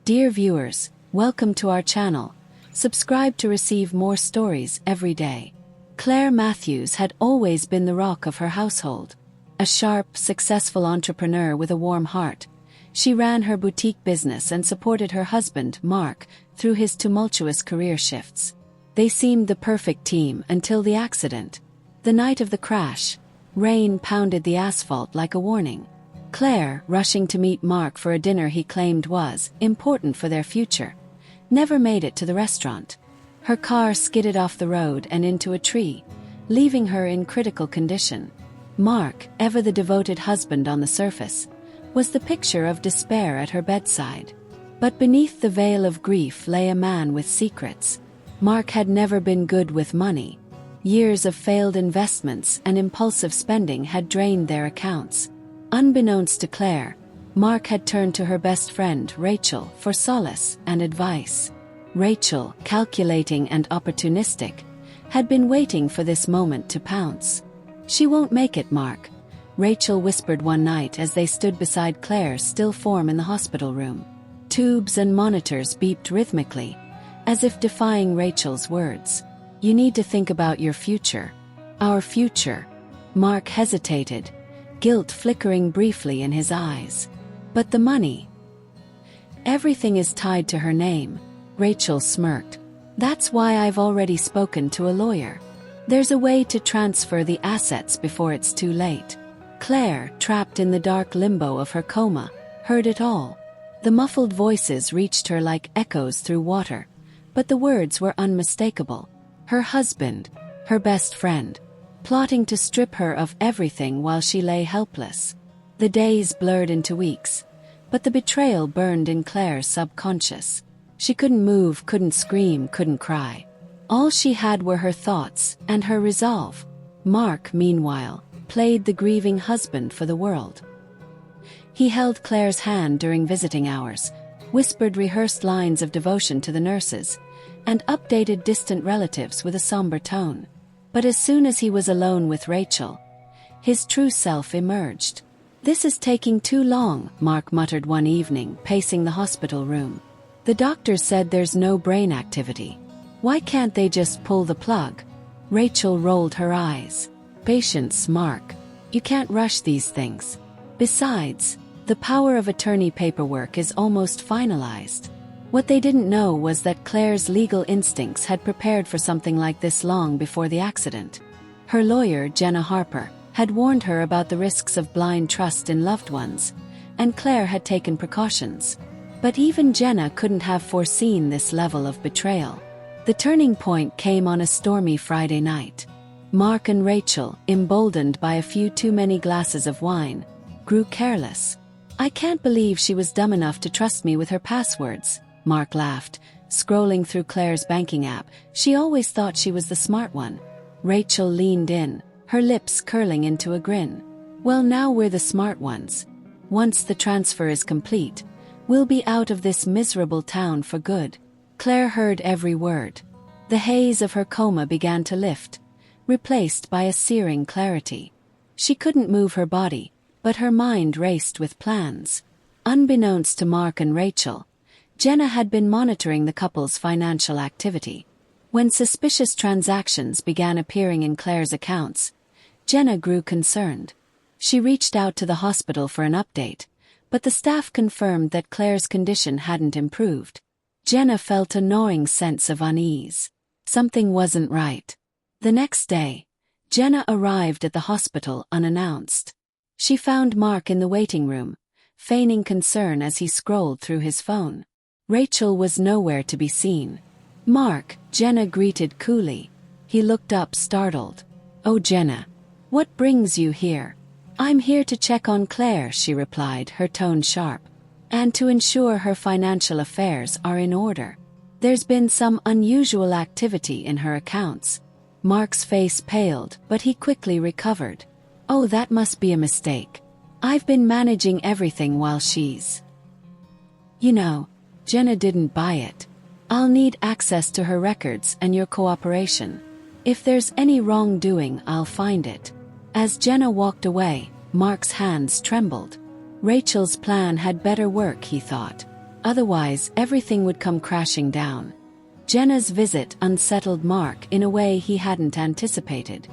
Dear viewers, welcome to our channel. Subscribe to receive more stories every day. Claire Matthews had always been the rock of her household. A sharp, successful entrepreneur with a warm heart, she ran her boutique business and supported her husband, Mark, through his tumultuous career shifts. They seemed the perfect team until the accident. The night of the crash, rain pounded the asphalt like a warning. Claire, rushing to meet Mark for a dinner he claimed was important for their future, never made it to the restaurant. Her car skidded off the road and into a tree, leaving her in critical condition. Mark, ever the devoted husband on the surface, was the picture of despair at her bedside. But beneath the veil of grief lay a man with secrets. Mark had never been good with money. Years of failed investments and impulsive spending had drained their accounts. Unbeknownst to Claire, Mark had turned to her best friend, Rachel, for solace and advice. Rachel, calculating and opportunistic, had been waiting for this moment to pounce. "She won't make it, Mark," Rachel whispered one night as they stood beside Claire's still form in the hospital room. Tubes and monitors beeped rhythmically, as if defying Rachel's words. "You need to think about your future." "Our future?" Mark hesitated, guilt flickering briefly in his eyes. "But the money?" "Everything is tied to her name," Rachel smirked. "That's why I've already spoken to a lawyer. There's a way to transfer the assets before it's too late." Claire, trapped in the dark limbo of her coma, heard it all. The muffled voices reached her like echoes through water, but the words were unmistakable. Her husband, her best friend, plotting to strip her of everything while she lay helpless. The days blurred into weeks, but the betrayal burned in Claire's subconscious. She couldn't move, couldn't scream, couldn't cry. All she had were her thoughts and her resolve. Mark, meanwhile, played the grieving husband for the world. He held Claire's hand during visiting hours, whispered rehearsed lines of devotion to the nurses, and updated distant relatives with a somber tone. But as soon as he was alone with Rachel, his true self emerged. "This is taking too long," Mark muttered one evening, pacing the hospital room. "The doctor said there's no brain activity. Why can't they just pull the plug?" Rachel rolled her eyes. "Patience, Mark. You can't rush these things. Besides, the power of attorney paperwork is almost finalized." What they didn't know was that Claire's legal instincts had prepared for something like this long before the accident. Her lawyer, Jenna Harper, had warned her about the risks of blind trust in loved ones, and Claire had taken precautions. But even Jenna couldn't have foreseen this level of betrayal. The turning point came on a stormy Friday night. Mark and Rachel, emboldened by a few too many glasses of wine, grew careless. "I can't believe she was dumb enough to trust me with her passwords," Mark laughed, scrolling through Claire's banking app. "She always thought she was the smart one." Rachel leaned in, her lips curling into a grin. "Well, now we're the smart ones. Once the transfer is complete, we'll be out of this miserable town for good." Claire heard every word. The haze of her coma began to lift, replaced by a searing clarity. She couldn't move her body, but her mind raced with plans. Unbeknownst to Mark and Rachel, Jenna had been monitoring the couple's financial activity. When suspicious transactions began appearing in Claire's accounts, Jenna grew concerned. She reached out to the hospital for an update, but the staff confirmed that Claire's condition hadn't improved. Jenna felt a gnawing sense of unease. Something wasn't right. The next day, Jenna arrived at the hospital unannounced. She found Mark in the waiting room, feigning concern as he scrolled through his phone. Rachel was nowhere to be seen. "Mark," Jenna greeted coolly. He looked up startled. "Oh, Jenna. What brings you here?" "I'm here to check on Claire," she replied, her tone sharp, "and to ensure her financial affairs are in order. There's been some unusual activity in her accounts." Mark's face paled, but he quickly recovered. "Oh, that must be a mistake. I've been managing everything while she's..." "You know," Jenna didn't buy it. "I'll need access to her records and your cooperation. If there's any wrongdoing, I'll find it." As Jenna walked away, Mark's hands trembled. Rachel's plan had better work, he thought. Otherwise, everything would come crashing down. Jenna's visit unsettled Mark in a way he hadn't anticipated.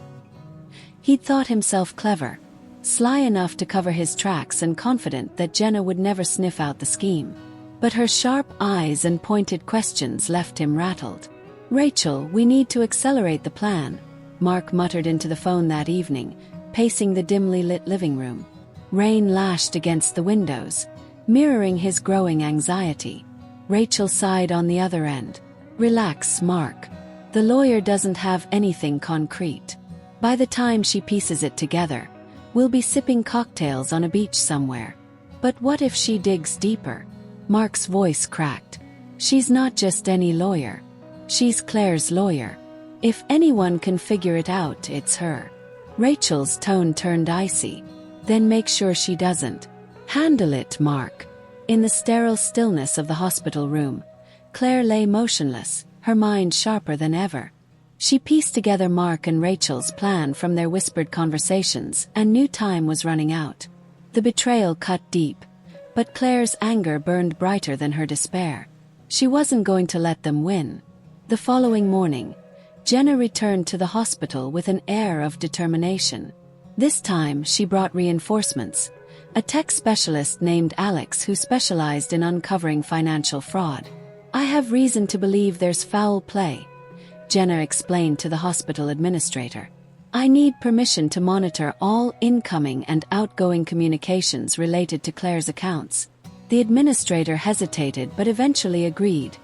He'd thought himself clever, sly enough to cover his tracks and confident that Jenna would never sniff out the scheme. But her sharp eyes and pointed questions left him rattled. "Rachel, we need to accelerate the plan," Mark muttered into the phone that evening, pacing the dimly lit living room. Rain lashed against the windows, mirroring his growing anxiety. Rachel sighed on the other end. "Relax, Mark. The lawyer doesn't have anything concrete. By the time she pieces it together, we'll be sipping cocktails on a beach somewhere." "But what if she digs deeper?" Mark's voice cracked. "She's not just any lawyer. She's Claire's lawyer. If anyone can figure it out, it's her." Rachel's tone turned icy. "Then make sure she doesn't." "Handle it, Mark." In the sterile stillness of the hospital room, Claire lay motionless, her mind sharper than ever. She pieced together Mark and Rachel's plan from their whispered conversations and knew time was running out. The betrayal cut deep, but Claire's anger burned brighter than her despair. She wasn't going to let them win. The following morning, Jenna returned to the hospital with an air of determination. This time she brought reinforcements, a tech specialist named Alex who specialized in uncovering financial fraud. "I have reason to believe there's foul play," Jenna explained to the hospital administrator. "I need permission to monitor all incoming and outgoing communications related to Claire's accounts." The administrator hesitated but eventually agreed,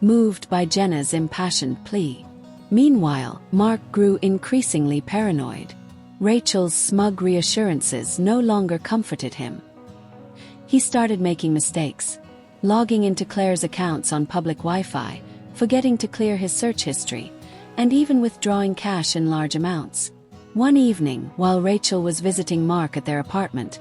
moved by Jenna's impassioned plea. Meanwhile, Mark grew increasingly paranoid. Rachel's smug reassurances no longer comforted him. He started making mistakes, logging into Claire's accounts on public Wi-Fi, forgetting to clear his search history, and even withdrawing cash in large amounts. One evening, while Rachel was visiting Mark at their apartment,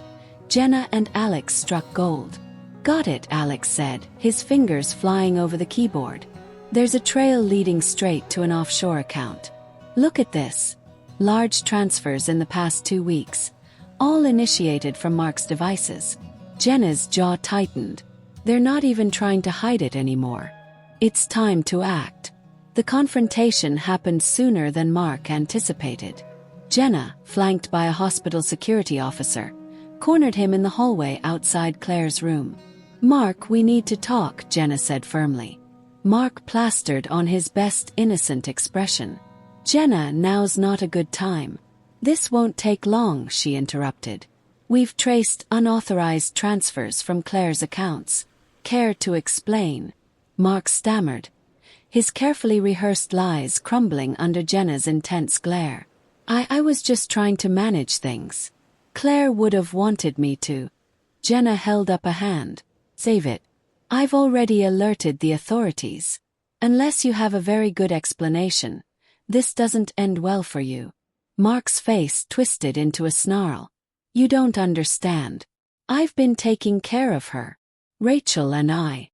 Jenna and Alex struck gold. "Got it," Alex said, his fingers flying over the keyboard. "There's a trail leading straight to an offshore account. Look at this. Large transfers in the past 2 weeks, all initiated from Mark's devices." Jenna's jaw tightened. They're not even trying to hide it anymore. It's time to act. The confrontation happened sooner than Mark anticipated. Jenna, flanked by a hospital security officer, cornered him in the hallway outside Claire's room. "Mark, we need to talk," Jenna said firmly. Mark plastered on his best innocent expression. "Jenna, now's not a good time." "This won't take long," she interrupted. "We've traced unauthorized transfers from Claire's accounts." "Care to explain?" Mark stammered, his carefully rehearsed lies crumbling under Jenna's intense glare. I was just trying to manage things. Claire would have wanted me to." Jenna held up a hand. "Save it. I've already alerted the authorities. Unless you have a very good explanation, this doesn't end well for you." Mark's face twisted into a snarl. "You don't understand. I've been taking care of her. Rachel and I."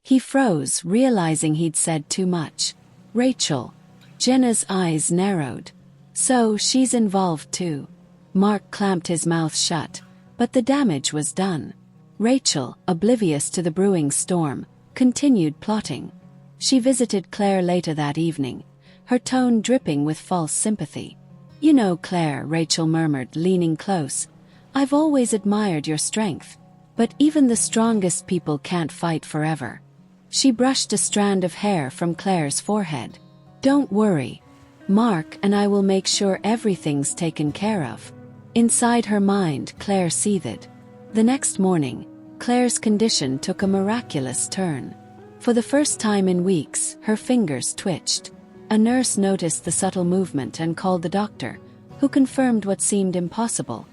He froze, realizing he'd said too much. "Rachel." Jenna's eyes narrowed. "So she's involved too." Mark clamped his mouth shut, but the damage was done. Rachel, oblivious to the brewing storm, continued plotting. She visited Claire later that evening, her tone dripping with false sympathy. "You know, Claire," Rachel murmured, leaning close, "I've always admired your strength. But even the strongest people can't fight forever." She brushed a strand of hair from Claire's forehead. "Don't worry. Mark and I will make sure everything's taken care of." Inside her mind, Claire seethed. The next morning, Claire's condition took a miraculous turn. For the first time in weeks, her fingers twitched. A nurse noticed the subtle movement and called the doctor, who confirmed what seemed impossible.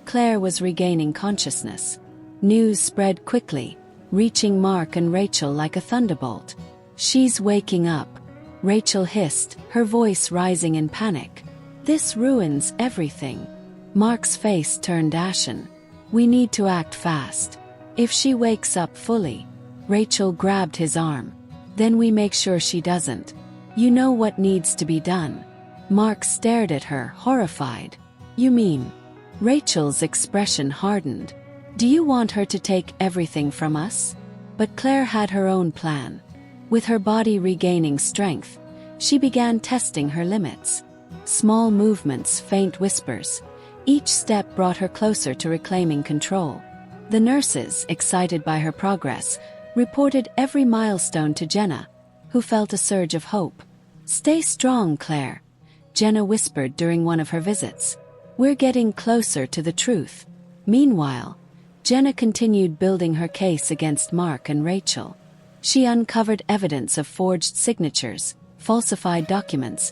Claire was regaining consciousness. News spread quickly, reaching Mark and Rachel like a thunderbolt. "She's waking up," Rachel hissed, her voice rising in panic. "This ruins everything." Mark's face turned ashen. "We need to act fast. If she wakes up fully." Rachel grabbed his arm. "Then we make sure she doesn't. You know what needs to be done." Mark stared at her, horrified. "You mean?" Rachel's expression hardened. "Do you want her to take everything from us?" But Claire had her own plan. With her body regaining strength, she began testing her limits. Small movements, faint whispers. Each step brought her closer to reclaiming control. The nurses, excited by her progress, reported every milestone to Jenna, who felt a surge of hope. "Stay strong, Claire," Jenna whispered during one of her visits. "We're getting closer to the truth." Meanwhile, Jenna continued building her case against Mark and Rachel. She uncovered evidence of forged signatures, falsified documents,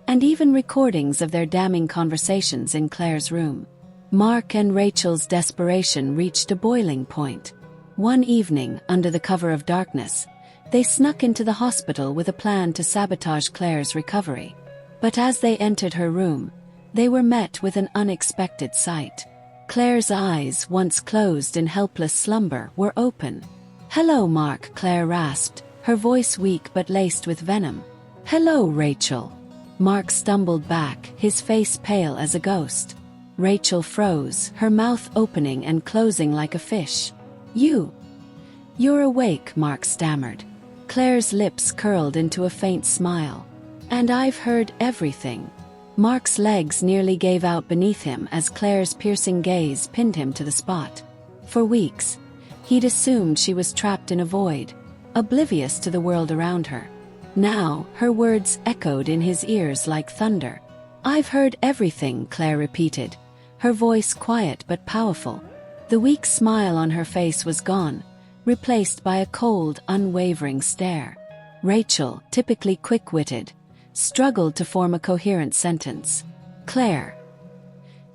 and even recordings of their damning conversations in Claire's room. Mark and Rachel's desperation reached a boiling point. One evening, under the cover of darkness, they snuck into the hospital with a plan to sabotage Claire's recovery. But as they entered her room, they were met with an unexpected sight. Claire's eyes, once closed in helpless slumber, were open. "Hello, Mark," Claire rasped, her voice weak but laced with venom. "Hello, Rachel." Mark stumbled back, his face pale as a ghost. Rachel froze, her mouth opening and closing like a fish. You're awake," Mark stammered. Claire's lips curled into a faint smile. "And I've heard everything." Mark's legs nearly gave out beneath him as Claire's piercing gaze pinned him to the spot. For weeks, he'd assumed she was trapped in a void, oblivious to the world around her. Now, her words echoed in his ears like thunder. "I've heard everything," Claire repeated, her voice quiet but powerful. The weak smile on her face was gone, replaced by a cold, unwavering stare. Rachel, typically quick-witted, struggled to form a coherent sentence. "Claire,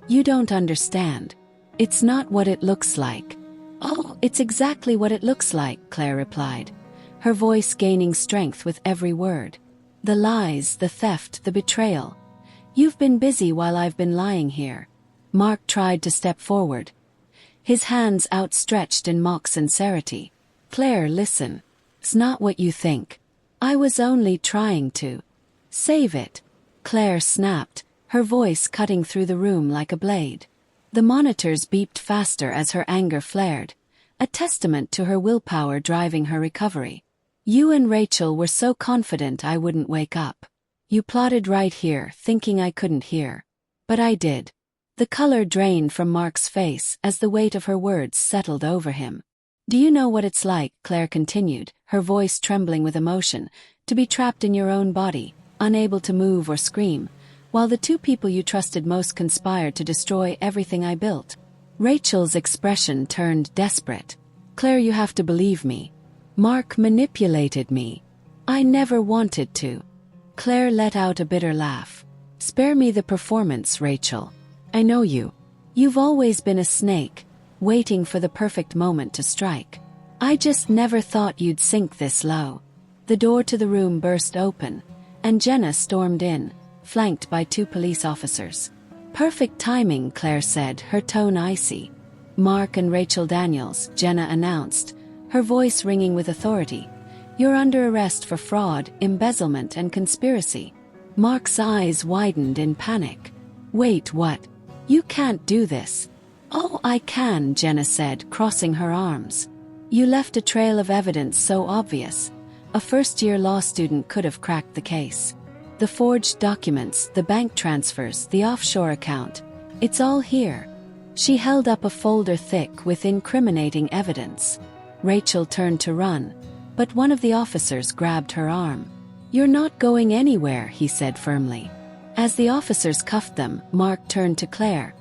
you don't understand. It's not what it looks like." "Oh, it's exactly what it looks like," Claire replied, her voice gaining strength with every word. "The lies, the theft, the betrayal. You've been busy while I've been lying here." Mark tried to step forward, his hands outstretched in mock sincerity. "Claire, listen. It's not what you think. I was only trying to save it." Claire snapped, her voice cutting through the room like a blade. The monitors beeped faster as her anger flared, a testament to her willpower driving her recovery. "You and Rachel were so confident I wouldn't wake up. You plotted right here, thinking I couldn't hear. But I did." The color drained from Mark's face as the weight of her words settled over him. "Do you know what it's like," Claire continued, her voice trembling with emotion, "to be trapped in your own body, unable to move or scream, while the two people you trusted most conspired to destroy everything I built?" Rachel's expression turned desperate. "Claire, you have to believe me. Mark manipulated me. I never wanted to." Claire let out a bitter laugh. "Spare me the performance, Rachel. I know you. You've always been a snake, waiting for the perfect moment to strike. I just never thought you'd sink this low." The door to the room burst open, and Jenna stormed in, flanked by 2 police officers. "Perfect timing," Claire said, her tone icy. "Mark and Rachel Daniels," Jenna announced, her voice ringing with authority. "You're under arrest for fraud, embezzlement, and conspiracy." Mark's eyes widened in panic. "Wait, what? You can't do this." "Oh, I can," Jenna said, crossing her arms. "You left a trail of evidence so obvious. A first-year law student could have cracked the case. The forged documents, the bank transfers, the offshore account. It's all here." She held up a folder thick with incriminating evidence. Rachel turned to run, but one of the officers grabbed her arm. "You're not going anywhere," he said firmly. As the officers cuffed them, Mark turned to Claire,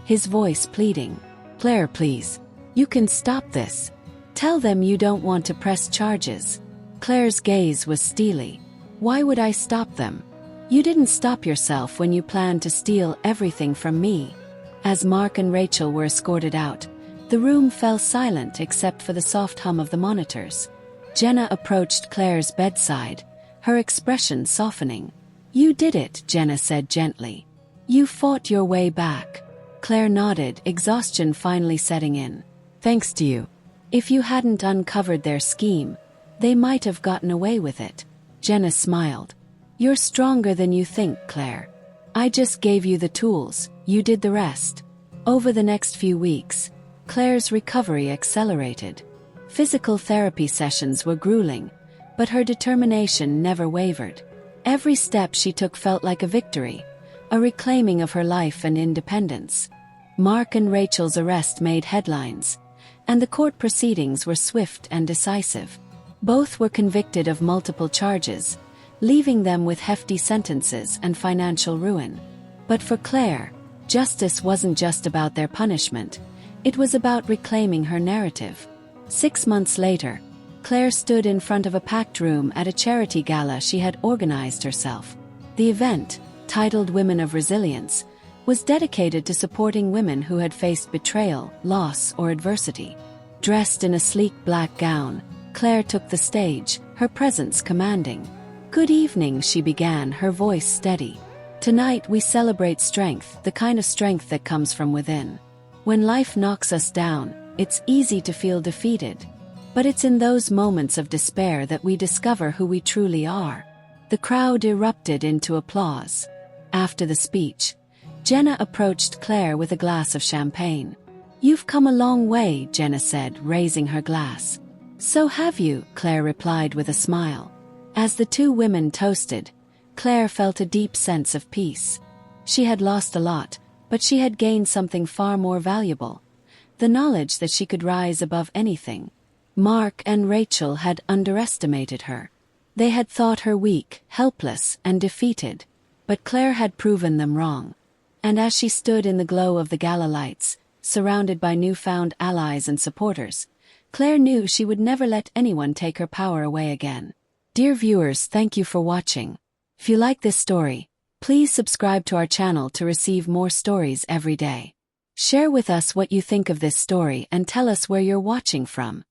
his voice pleading. "Claire, please. You can stop this. Tell them you don't want to press charges." Claire's gaze was steely. "Why would I stop them? You didn't stop yourself when you planned to steal everything from me." As Mark and Rachel were escorted out, the room fell silent except for the soft hum of the monitors. Jenna approached Claire's bedside, her expression softening. "You did it," Jenna said gently. "You fought your way back." Claire nodded, exhaustion finally setting in. "Thanks to you. If you hadn't uncovered their scheme, they might have gotten away with it." Jenna smiled. "You're stronger than you think, Claire. I just gave you the tools, you did the rest." Over the next few weeks, Claire's recovery accelerated. Physical therapy sessions were grueling, but her determination never wavered. Every step she took felt like a victory, a reclaiming of her life and independence. Mark and Rachel's arrest made headlines, and the court proceedings were swift and decisive. Both were convicted of multiple charges, leaving them with hefty sentences and financial ruin. But for Claire, justice wasn't just about their punishment, it was about reclaiming her narrative. 6 months later, Claire stood in front of a packed room at a charity gala she had organized herself. The event, titled Women of Resilience, was dedicated to supporting women who had faced betrayal, loss, or adversity. Dressed in a sleek black gown, Claire took the stage, her presence commanding. "Good evening," she began, her voice steady. "Tonight we celebrate strength, the kind of strength that comes from within. When life knocks us down, it's easy to feel defeated. But it's in those moments of despair that we discover who we truly are." The crowd erupted into applause. After the speech, Jenna approached Claire with a glass of champagne. "You've come a long way," Jenna said, raising her glass. "So have you," Claire replied with a smile. As the two women toasted, Claire felt a deep sense of peace. She had lost a lot, but she had gained something far more valuable: the knowledge that she could rise above anything. Mark and Rachel had underestimated her. They had thought her weak, helpless, and defeated. But Claire had proven them wrong. And as she stood in the glow of the gala lights, surrounded by newfound allies and supporters, Claire knew she would never let anyone take her power away again. Dear viewers, thank you for watching. If you like this story, please subscribe to our channel to receive more stories every day. Share with us what you think of this story and tell us where you're watching from.